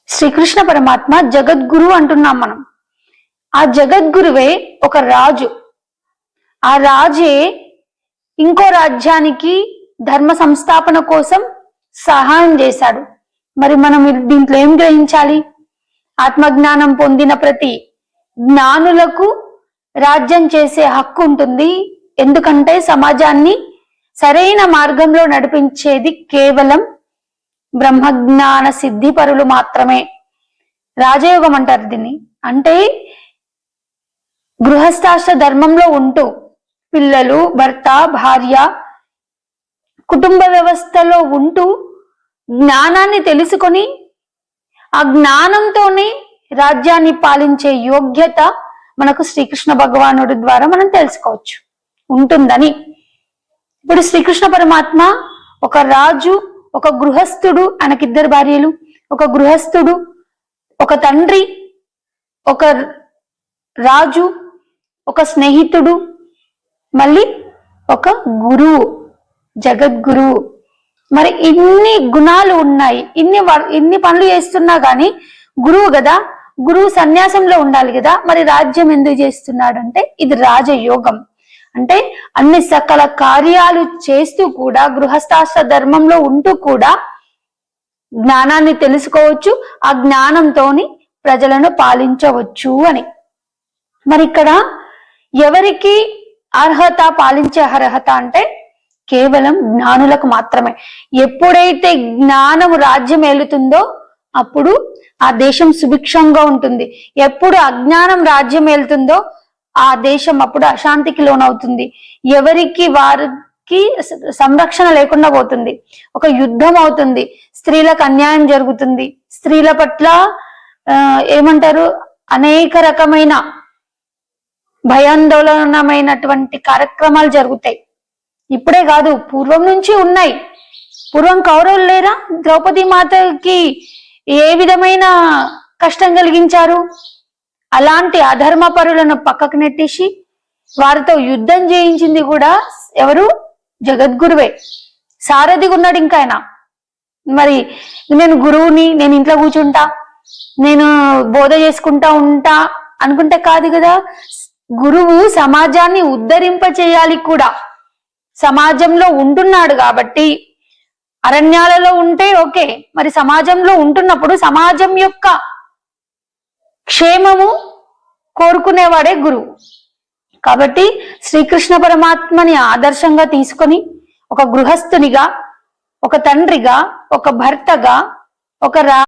శ్రీకృష్ణ పరమాత్మ జగద్గురు అంటున్నాం మనం. ఆ జగద్గురువే ఒక రాజు. ఆ రాజే ఇంకో రాజ్యానికి ధర్మ సంస్థాపన కోసం సహాయం చేశాడు. మరి మనం దీంట్లో ఏం గ్రహించాలి? ఆత్మజ్ఞానం పొందిన ప్రతి జ్ఞానులకు రాజ్యం చేసే హక్కు ఉంటుంది. ఎందుకంటే సమాజాన్ని సరైన మార్గంలో నడిపించేది కేవలం బ్రహ్మజ్ఞాన సిద్ధి పరులు మాత్రమే. రాజయోగం అంటారు దీన్ని. అంటే గృహస్థాశ్ర ధర్మంలో ఉంటూ పిల్లలు, భర్త, భార్య, కుటుంబ వ్యవస్థలో ఉంటూ జ్ఞానాన్ని తెలుసుకొని ఆ జ్ఞానంతోనే రాజ్యాన్ని పాలించే యోగ్యత మనకు శ్రీకృష్ణ భగవానుడి ద్వారా మనం తెలుసుకోవచ్చు ఉంటుందని. ఇప్పుడు శ్రీకృష్ణ పరమాత్మ ఒక రాజు, ఒక గృహస్థుడు, ఆయనకిద్దరు భార్యలు, ఒక గృహస్థుడు, ఒక తండ్రి, ఒక రాజు, ఒక స్నేహితుడు, మళ్ళీ ఒక గురువు, జగద్గురువు. మరి ఇన్ని గుణాలు ఉన్నాయి, ఇన్ని పనులు చేస్తున్నా గాని గురువు కదా, గురువు సన్యాసంలో ఉండాలి కదా. మరి రాజ్యం ఎందుకు చేస్తున్నాడంటే ఇది రాజయోగం. అంటే అన్ని సకల కార్యాలు చేస్తూ కూడా గృహస్థాశ్ర ధర్మంలో ఉంటూ కూడా జ్ఞానాన్ని తెలుసుకోవచ్చు, ఆ జ్ఞానంతోని ప్రజలను పాలించవచ్చు అని. మరి ఇక్కడ ఎవరికి అర్హత, పాలించే అర్హత అంటే కేవలం జ్ఞానులకు మాత్రమే. ఎప్పుడైతే జ్ఞానము రాజ్యం ఏలుతుందో అప్పుడు ఆ దేశం సుభిక్షంగా ఉంటుంది. ఎప్పుడు అజ్ఞానం రాజ్యం ఏలుతుందో ఆ దేశం అప్పుడు అశాంతికి లోనవుతుంది. ఎవరికి వారికి సంరక్షణ లేకుండా పోతుంది. ఒక యుద్ధం అవుతుంది, స్త్రీలకు అన్యాయం జరుగుతుంది, స్త్రీల పట్ల ఏమంటారు అనేక రకమైన భయాందోళనమైనటువంటి కార్యక్రమాలు జరుగుతాయి. ఇప్పుడే కాదు, పూర్వం నుంచి ఉన్నాయి. పూర్వం కౌరవులు లేరా? ద్రౌపది మాతకి ఏ విధమైన కష్టం కలిగించారు? అలాంటి అధర్మపరులను పక్కకు నెట్టేసి వారితో యుద్ధం చేయించింది కూడా ఎవరు? జగద్గురువే. సారథిగా ఉన్నాడు ఇంకా ఆయన. మరి నేను గురువుని, నేను ఇంట్లో కూర్చుంటా, నేను బోధ చేసుకుంటా ఉంటా అనుకుంటే కాదు కదా. గురువు సమాజాన్ని ఉద్ధరింప చేయాలి కూడా. సమాజంలో ఉంటున్నాడు కాబట్టి, అరణ్యాలలో ఉంటే ఓకే, మరి సమాజంలో ఉంటున్నప్పుడు సమాజం యొక్క క్షేమము కోరుకునేవాడే గురువు. కాబట్టి శ్రీకృష్ణ పరమాత్మని ఆదర్శంగా తీసుకొని ఒక గృహస్థునిగా, ఒక తండ్రిగా, ఒక భర్తగా, ఒక